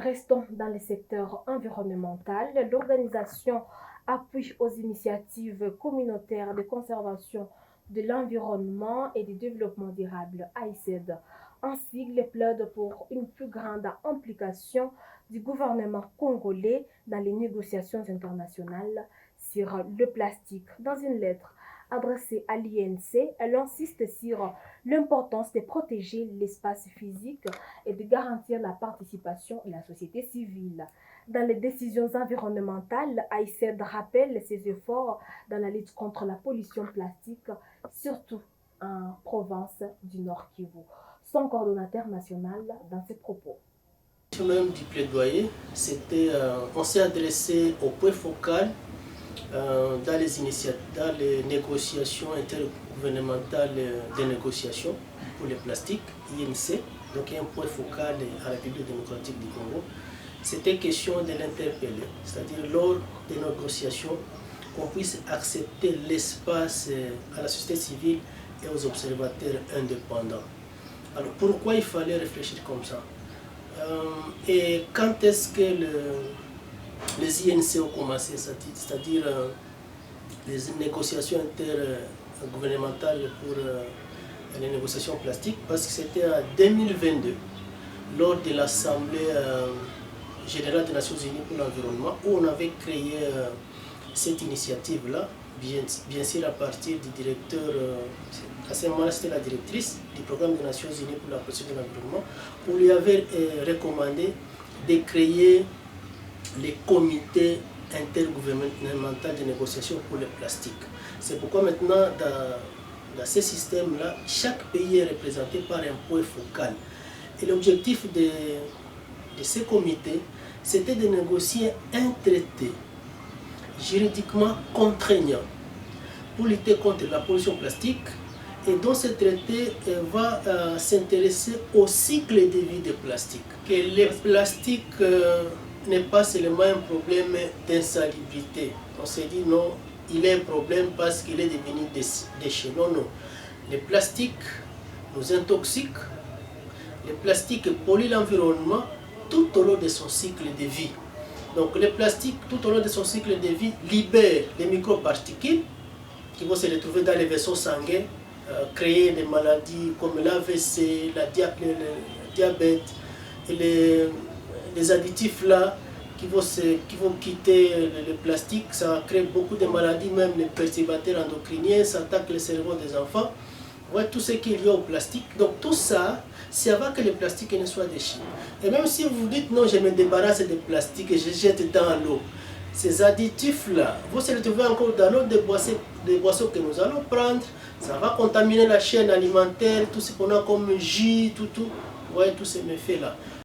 Restons dans le secteur environnemental. L'organisation appuie aux initiatives communautaires de conservation de l'environnement et du développement durable, AICED. En sigle, plaide pour une plus grande implication du gouvernement congolais dans les négociations internationales sur le plastique. Dans une lettre adressée à l'INC, elle insiste sur l'importance de protéger l'espace physique et de garantir la participation de la société civile. Dans les décisions environnementales, AICED rappelle ses efforts dans la lutte contre la pollution plastique, surtout en province du Nord Kivu. Son coordonnateur national dans ses propos. Même du plaidoyer, on s'est adressé au point focal dans les négociations intergouvernementales des négociations pour les plastiques, INC, donc un point focal à la République démocratique du Congo. C'était question de l'interpeller, c'est-à-dire lors des négociations, qu'on puisse accepter l'espace à la société civile et aux observateurs indépendants. Alors pourquoi il fallait réfléchir comme ça? Et quand est-ce que les INC ont commencé, c'est-à-dire les négociations intergouvernementales pour les négociations plastiques? Parce que c'était en 2022, lors de l'Assemblée générale des Nations Unies pour l'environnement, où on avait créé cette initiative-là, bien sûr à partir du directeur, à ce moment-là c'était la directrice du programme des Nations Unies pour la protection de l'environnement, où lui avait recommandé de créer les comités intergouvernementaux de négociation pour le plastique. C'est pourquoi maintenant, dans ce système-là, chaque pays est représenté par un point focal. Et l'objectif de ces comités, c'était de négocier un traité juridiquement contraignant pour lutter contre la pollution plastique, et dont ce traité va s'intéresser au cycle de vie des plastiques. Que le plastique n'est pas seulement un problème d'insalubrité. On s'est dit non, il est un problème parce qu'il est devenu déchet. Non, non. Le plastique nous intoxique, le plastique pollue l'environnement tout au long de son cycle de vie. Donc le plastique, tout au long de son cycle de vie, libère les microparticules qui vont se retrouver dans les vaisseaux sanguins, créer des maladies comme l'AVC, le diabète, et les additifs là qui vont quitter le plastique. Ça crée beaucoup de maladies, même les perturbateurs endocriniens, ça attaque le cerveau des enfants. Ouais, tout ce qu'il y a au plastique. Donc tout ça, c'est avant que le plastique ne soit déchet. Et même si vous dites non, je me débarrasse des plastiques et je jette dans l'eau, ces additifs-là vont se retrouver encore dans l'eau des boissons que nous allons prendre. Ça va contaminer la chaîne alimentaire, tout ce qu'on a comme jus, tout. Vous voyez tous ces méfaits-là.